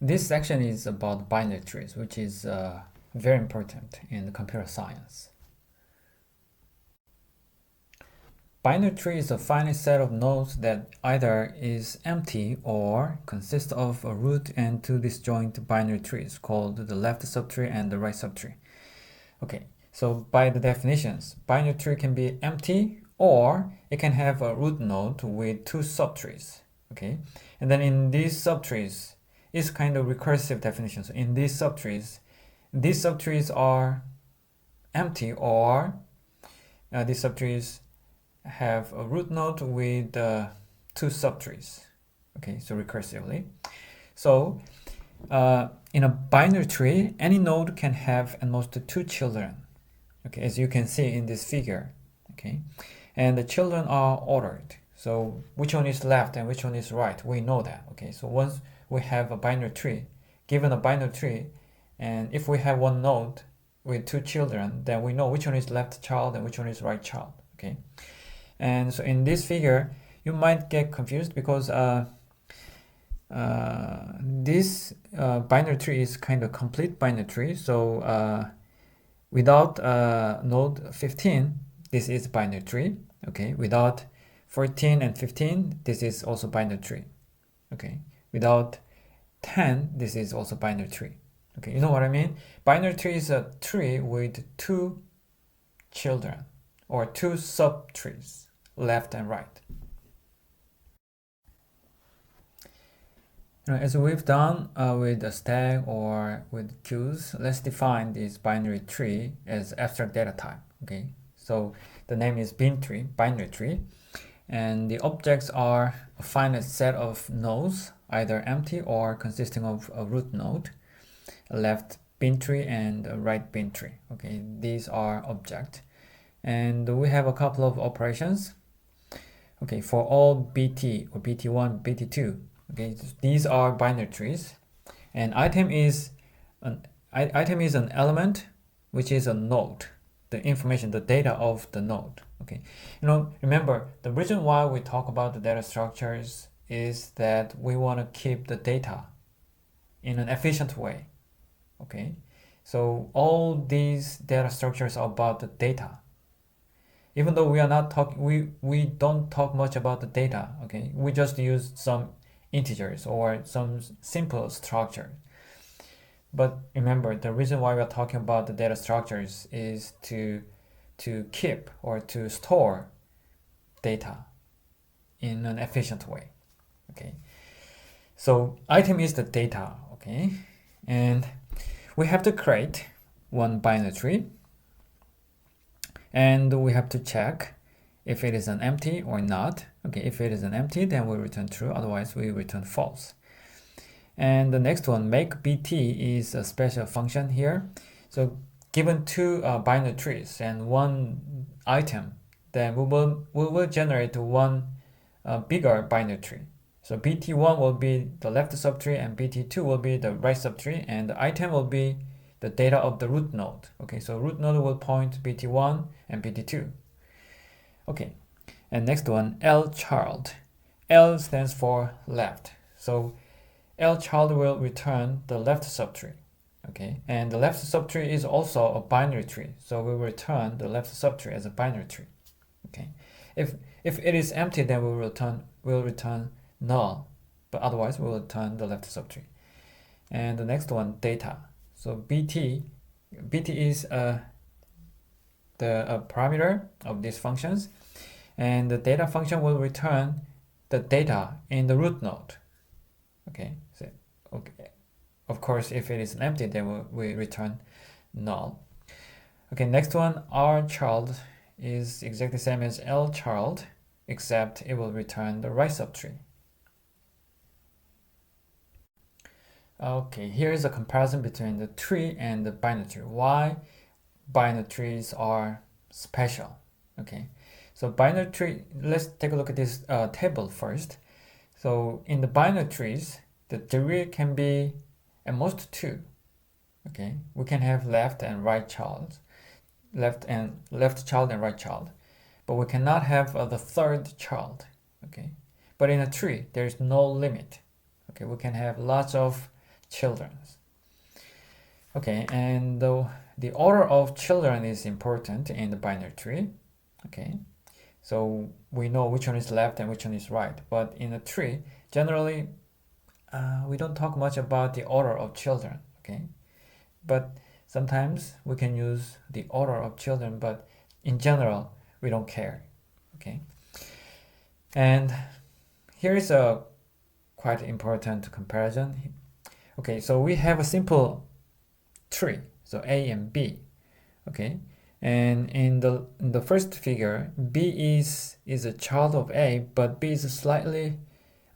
This section is about binary trees, which is very important in computer science. Binary tree is a finite set of nodes that either is empty or consists of a root and two disjoint binary trees called the left subtree and the right subtree. Okay, so by the definitions, binary tree can be empty or it can have a root node with two subtrees. Okay, and then in these subtrees, it's kind of recursive definition. So in these subtrees are empty or these subtrees have a root node with two subtrees. Okay, so recursively. So in a binary tree, any node can have at most two children. Okay, as you can see in this figure. Okay, and the children are ordered. So which one is left and which one is right, we know that. Okay, so once we have a binary tree, given a binary tree, and if we have one node with two children, then we know which one is left child and which one is right child. Okay, and so in this figure, you might get confused because this binary tree is kind of complete binary tree. So without node 15, this is binary tree. Okay, without 14 and 15, this is also binary tree. Okay, without 10, this is also binary tree. Okay, you know what I mean? Binary tree is a tree with two children or two subtrees, left and right. Now, as we've done with a stack or with queues, let's define this binary tree as abstract data type. Okay, so the name is binary tree, and the objects are a finite set of nodes, either empty or consisting of a root node, a left bin tree and a right bin tree. Okay, these are objects, and we have a couple of operations. Okay, for all BT or BT1, BT2. Okay, these are binary trees, and item is an element, which is a node, the information, the data of the node. Okay, remember the reason why we talk about the data structures is that we want to keep the data in an efficient way. Okay, so all these data structures are about the data. Even though we are not talking, we don't talk much about the data. Okay, we just use some integers or some simple structure. But remember, the reason why we are talking about the data structures is to keep or to store data in an efficient way. Okay, so item is the data. Okay, and we have to create one binary tree, and we have to check if it is an empty or not. Okay, if it is an empty, then we return true, otherwise we return false. And the next one, make BT, is a special function here. So given two binary trees and one item, then we will generate one bigger binary tree. So BT1 will be the left subtree and BT2 will be the right subtree, and the item will be the data of the root node. Okay, so root node will point BT1 and BT2. Okay, and next one, L child. L stands for left. So L child will return the left subtree. Okay, and the left subtree is also a binary tree. So we will return the left subtree as a binary tree. Okay, if it is empty, then we'll return null, but otherwise we'll return the left subtree. And the next one, data. So BT is the parameter of these functions, and the data function will return the data in the root node. Okay, so of course, if it is empty, then we return null. Okay, next one, R child is exactly the same as L child, except it will return the right subtree. Okay, here is a comparison between the tree and the binary tree. Why binary trees are special? Okay, so binary tree, let's take a look at this table first. So in the binary trees, the degree can be at most 2. Okay, we can have left and right child, left child and right child, but we cannot have the third child. Okay, but in a tree, there is no limit. Okay, we can have lots of children. Okay, and the order of children is important in the binary tree. Okay, so we know which one is left and which one is right. But in a tree, generally, we don't talk much about the order of children. Okay, but sometimes we can use the order of children, but in general, we don't care. Okay, and here is a quite important comparison. Okay, so we have a simple tree, so A and B. Okay, and in the first figure, B is a child of A, but B is slightly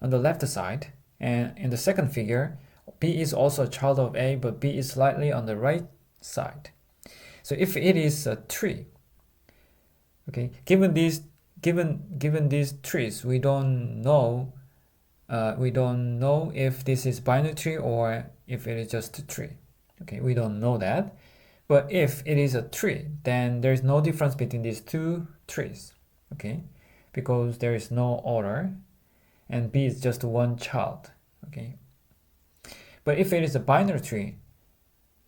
on the left side. And in the second figure, B is also a child of A, but B is slightly on the right side. So if it is a tree, okay, given these trees, we don't know if this is binary tree or if it is just a tree. Okay, we don't know that. But if it is a tree, then there is no difference between these two trees. Okay, because there is no order, and B is just one child. Okay, but if it is a binary tree,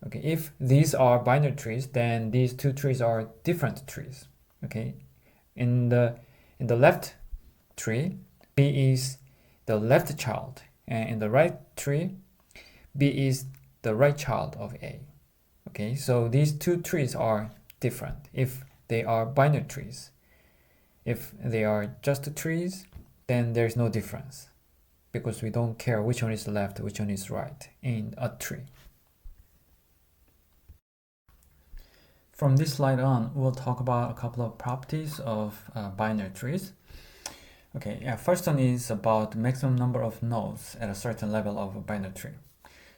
okay, if these are binary trees, then these two trees are different trees. Okay, in the left tree, B is the left child, and in the right tree, B is the right child of A. Okay, so these two trees are different if they are binary trees. If they are just trees, then there's no difference because we don't care which one is left, which one is right in a tree. From this slide on, we'll talk about a couple of properties of binary trees. Okay, yeah, first one is about the maximum number of nodes at a certain level of a binary tree.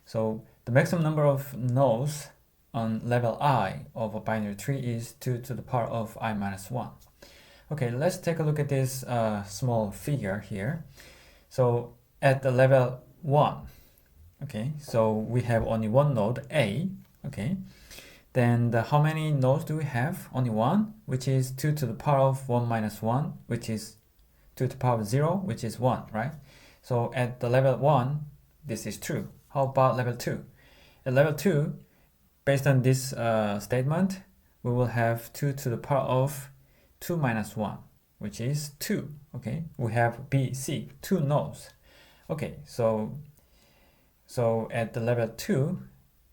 So the maximum number of nodes on level I of a binary tree is 2 to the power of I minus 1. Okay, let's take a look at this small figure here. So at the level 1, okay, so we have only one node, A, okay. Then how many nodes do we have? Only one, which is 2 to the power of 1 minus 1, which is 2 to the power of 0, which is 1, right? So at the level 1, this is true. How about level 2? At level 2, based on this statement, we will have 2 to the power of 2 minus 1, which is 2. Okay, we have B, C, 2 nodes. Okay, so at the level 2,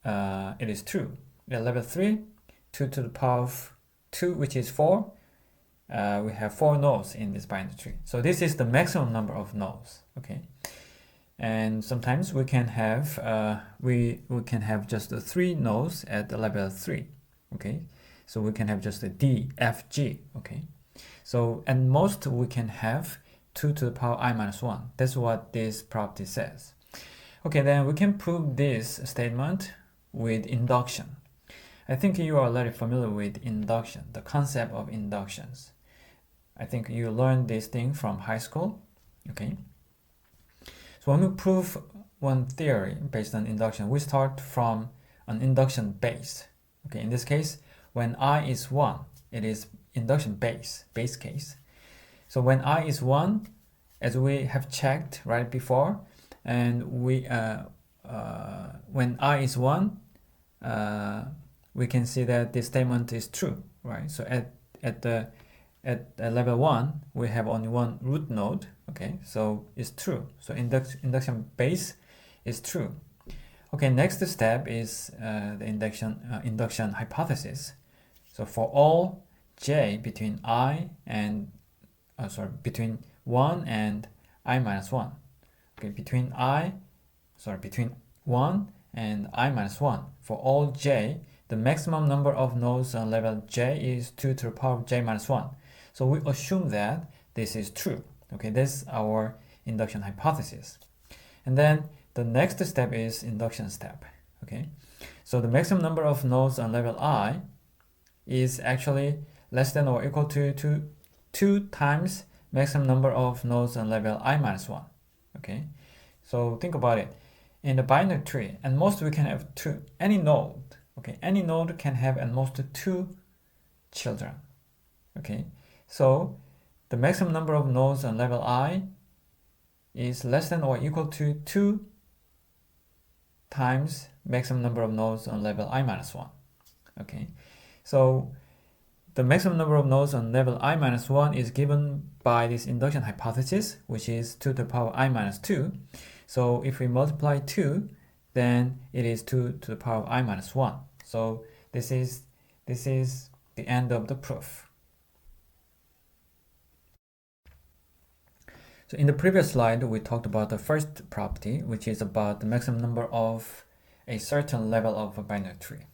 it is true. At level 3, 2 to the power of 2, which is 4. We have 4 nodes in this binary tree. So this is the maximum number of nodes. Okay, and sometimes we can have we can have just 3 nodes at the level 3. Okay, so we can have just a D, F, G. Okay, so at most we can have 2 to the power I minus 1. That's what this property says. Okay, then we can prove this statement with induction. I think you are already familiar with induction, the concept of inductions. I think you learned this thing from high school. Okay, so when we prove one theory based on induction, we start from an induction base. Okay, in this case, when I is 1, it is induction base case. So when I is 1, as we have checked right before, and we when I is 1, we can see that this statement is true, right? So at level 1, we have only one root node. Okay, so it's true. So induction base is true. Okay, next step is the induction hypothesis. So for all j between between 1 and I minus 1. Okay, between 1 and I minus 1. For all j, the maximum number of nodes on level j is 2 to the power of j minus 1. So we assume that this is true. Okay, this is our induction hypothesis. And then the next step is induction step. Okay, so the maximum number of nodes on level I is actually less than or equal to 2 times maximum number of nodes on level I minus 1. Okay, so think about it. In the binary tree, at most we can have any node. Okay, any node can have at most 2 children. Okay, so the maximum number of nodes on level I is less than or equal to 2 times maximum number of nodes on level I-1. Okay, so the maximum number of nodes on level I-1 is given by this induction hypothesis, which is 2 to the power I-2. So if we multiply 2, then it is 2 to the power I-1. So this is the end of the proof. So in the previous slide, we talked about the first property, which is about the maximum number of a certain level of a binary tree.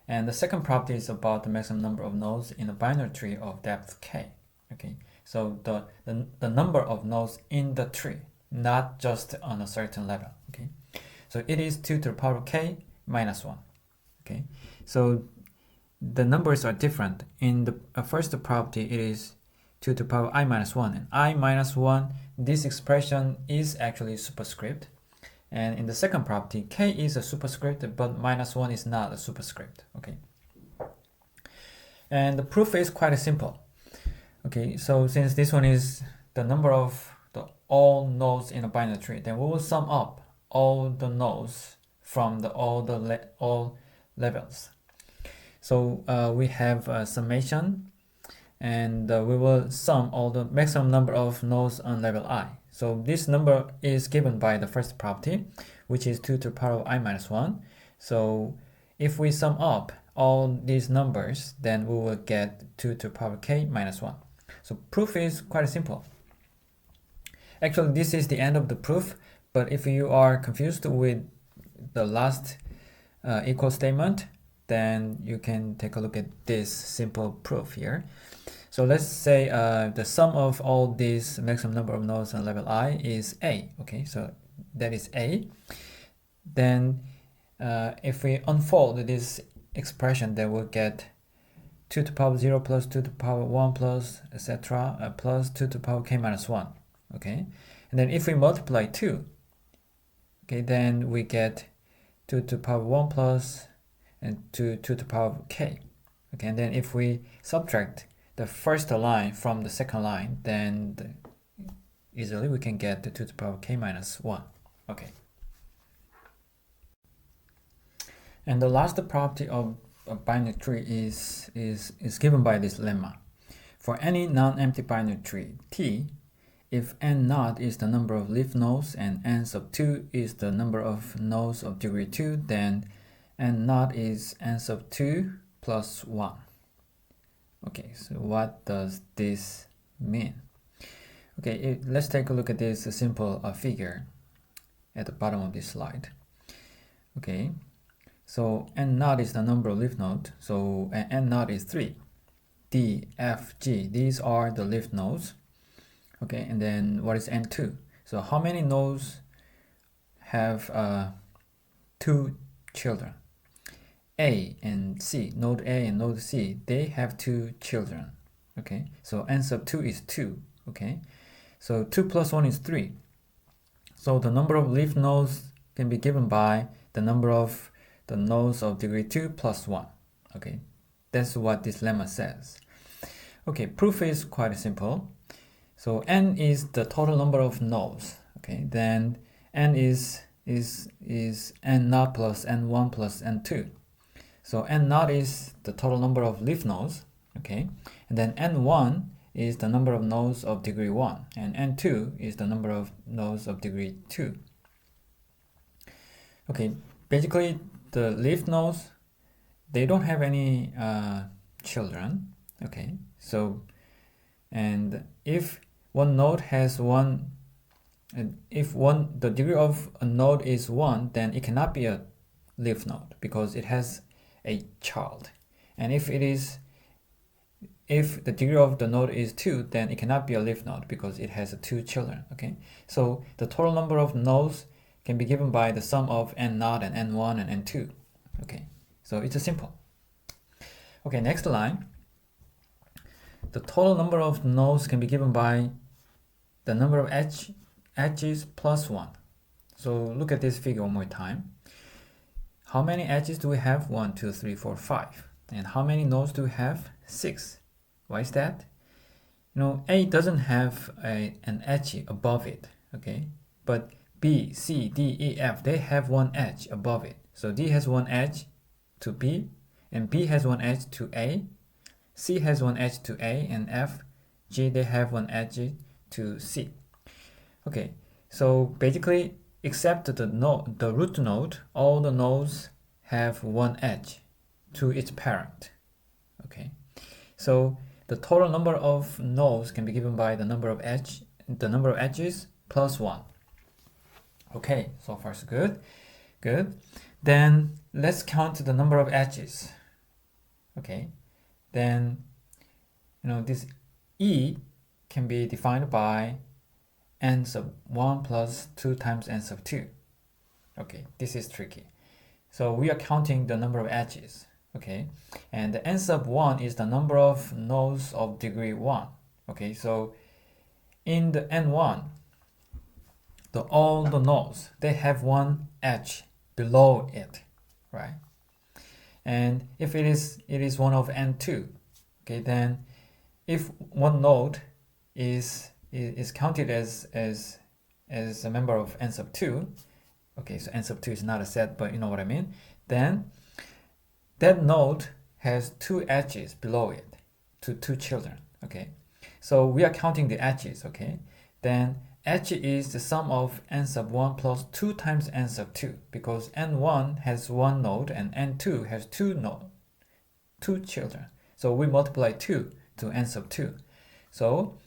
And the second property is about the maximum number of nodes in a binary tree of depth k. Okay, so the number of nodes in the tree, not just on a certain level. Okay, so it is 2 to the power k minus 1. Okay, so the numbers are different. In the first property, it is 2 to the power I-1, and I-1, this expression is actually superscript. And in the second property, k is a superscript, but -1 is not a superscript. Okay, and the proof is quite simple. Okay, so since this one is the number of all nodes in a binary tree, then we will sum up all the nodes from all levels. So we have a summation, and we will sum all the maximum number of nodes on level I. So this number is given by the first property, which is 2 to the power of I-1. So if we sum up all these numbers, then we will get 2 to the power k minus 1. So proof is quite simple. Actually, this is the end of the proof, but if you are confused with the last equal statement, then you can take a look at this simple proof here. So let's say the sum of all these maximum number of nodes on level I is A. Okay, so that is A. Then if we unfold this expression, then we'll get 2 to the power 0 plus 2 to the power 1 plus etc. Plus 2 to the power k minus 1. Okay, and then if we multiply 2, okay, then we get 2 to the power 1 plus and 2 to the power k. Okay, and then if we subtract the first line from the second line, then easily we can get the 2 to the power k minus 1. Okay. And the last property of a binary tree is given by this lemma. For any non-empty binary tree T, if n naught is the number of leaf nodes and n sub 2 is the number of nodes of degree 2, then n naught is n sub 2 plus 1. Okay, so what does this mean? Okay, let's take a look at this simple figure at the bottom of this slide. Okay, so n naught is the number of leaf nodes, so n naught is 3. D, F, G, these are the leaf nodes. Okay, and then what is n2? So how many nodes have 2 children? A and C, node A and node C, they have 2 children. Okay, so n sub 2 is 2. Okay, so 2 plus 1 is 3. So the number of leaf nodes can be given by the number of the nodes of degree 2 plus 1. Okay, that's what this lemma says. Okay, proof is quite simple. So n is the total number of nodes. Okay, then n is n naught plus n1 plus n2. So n naught is the total number of leaf nodes, okay, and then n1 is the number of nodes of degree 1, and n2 is the number of nodes of degree 2. Okay, basically the leaf nodes, they don't have any children. Okay, so and if one node has one, and if the degree of a node is 1, then it cannot be a leaf node because it has a child. And if the degree of the node is 2, then it cannot be a leaf node because it has 2 children. Okay, so the total number of nodes can be given by the sum of n naught and n1 and n2. Okay, so it's simple. Okay, next line. The total number of nodes can be given by the number of edges plus 1. So look at this figure one more time. How many edges do we have? 1, 2, 3, 4, 5. And how many nodes do we have? 6. Why is that? You know, A doesn't have an edge above it, okay? But B, C, D, E, F, they have one edge above it. So D has one edge to B, and B has one edge to A, C has one edge to A, and F, G, they have one edge to C. Okay, so basically, except the root node, all the nodes have one edge to its parent. Okay, so the total number of nodes can be given by the number of edges plus 1. Okay, so far so good. Good. Then let's count the number of edges. Okay, then this E can be defined by n sub 1 plus 2 times n sub 2. Okay, this is tricky. So we are counting the number of edges. Okay, and the n sub 1 is the number of nodes of degree 1. Okay, so in the n1, all the nodes, they have one edge below it, right? And if it is one of n2, okay, then if one node is counted as a member of n sub 2, okay, so n sub 2 is not a set, but you know what I mean, then that node has two edges below it, to two children, okay? So we are counting the edges, okay? Then edge is the sum of n sub 1 plus 2 times n sub 2, because n1 has one node and n2 has two children. So we multiply 2 to n sub 2. So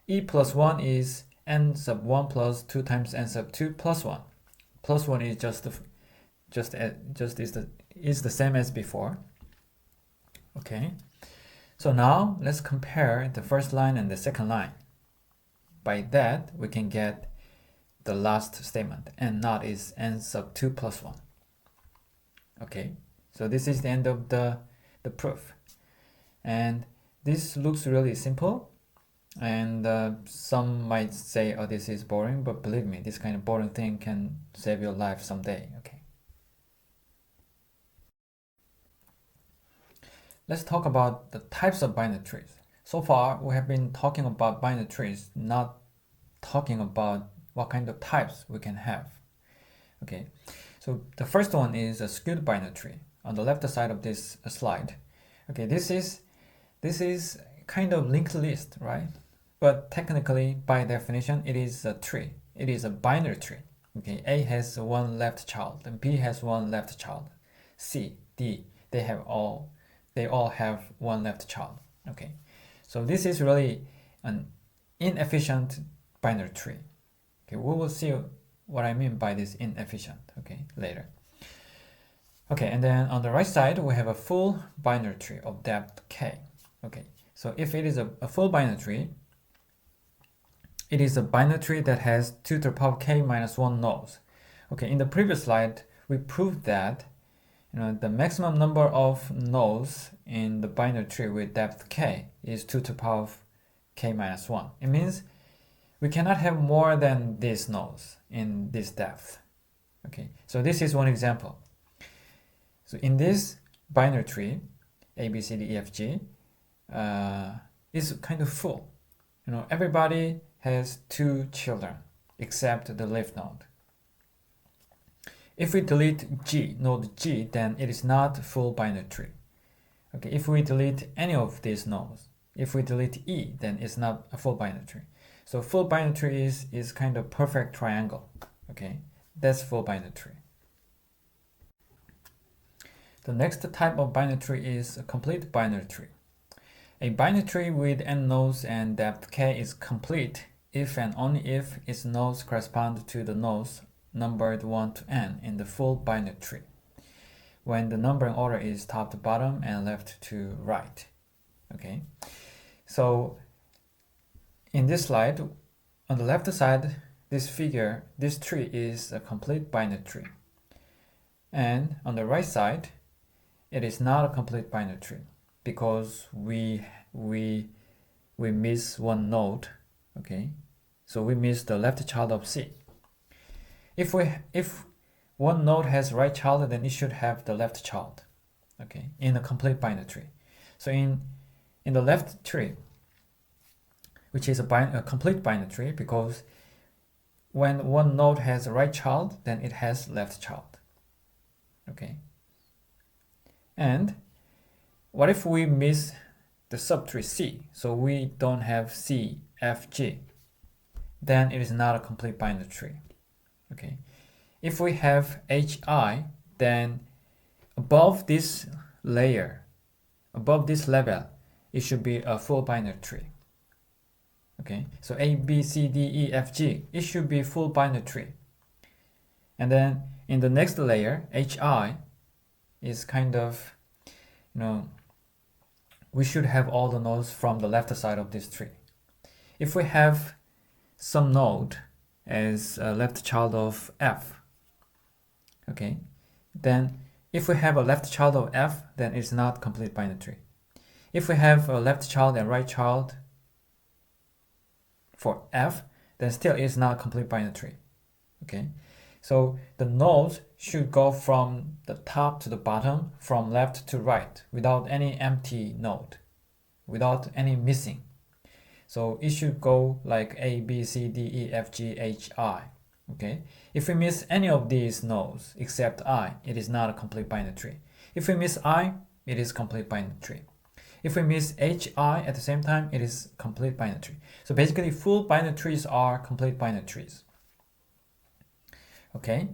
E plus 1 is n sub 1 plus 2 times n sub 2 plus 1. Plus 1 is is the same as before. Okay. So now let's compare the first line and the second line. By that, we can get the last statement. N naught is n sub 2 plus 1. Okay, so this is the end of the proof. And this looks really simple. And some might say, oh, this is boring. But believe me, this kind of boring thing can save your life someday. Okay. Let's talk about the types of binary trees. So far, we have been talking about binary trees, not talking about what kind of types we can have. Okay, so the first one is a skewed binary tree on the left side of this slide. Okay, this is kind of linked list, right? But technically, by definition, it is a tree. It is a binary tree. Okay, A has one left child, and B has one left child. C, D, they all have one left child. Okay, so this is really an inefficient binary tree. Okay, we will see what I mean by this inefficient, okay, later. Okay, and then on the right side, we have a full binary tree of depth k. Okay, so if it is a full binary tree, it is a binary tree that has 2 to the power k minus 1 nodes. Okay, in the previous slide, we proved that the maximum number of nodes in the binary tree with depth k is 2 to the power of k minus 1. It means we cannot have more than these nodes in this depth. Okay, so this is one example. So in this binary tree, A, B, C, D, E, F, G, is kind of full. Everybody has 2 children except the leaf node. If we delete G, node G, then it is not a full binary tree. Okay, if we delete any of these nodes, if we delete E, then it's not a full binary tree. So full binary tree is kind of perfect triangle. Okay, that's full binary tree. The next type of binary tree is a complete binary tree. A binary tree with n nodes and depth k is complete if and only if its nodes correspond to the nodes numbered 1 to n in the full binary tree, when the numbering order is top to bottom and left to right. Okay, so in this slide, on the left side, this tree is a complete binary tree. And on the right side, it is not a complete binary tree because we miss one node. Okay, so we miss the left child of C. If one node has right child, then it should have the left child. Okay, in a complete binary tree. So in the left tree, which is a complete binary tree, because when one node has a right child, then it has left child. Okay. And what if we miss the subtree C? So we don't have C, F, G. Then it is not a complete binary tree. Okay. If we have HI, then above this layer, above this level, it should be a full binary tree. Okay, so A, B, C, D, E, F, G, it should be full binary tree. And then in the next layer, HI is kind of, we should have all the nodes from the left side of this tree. If we have some node as a left child of F, okay, then if we have a left child of F, then it's not complete binary tree. If we have a left child and right child for F, then still it's not a complete binary tree. Okay, so the nodes should go from the top to the bottom, from left to right, without any empty node, without any missing. So it should go like A, B, C, D, E, F, G, H, I. Okay, if we miss any of these nodes except I, it is not a complete binary tree. If we miss I, it is complete binary tree. If we miss HI at the same time, it is complete binary tree. So basically, full binary trees are complete binary trees. Okay,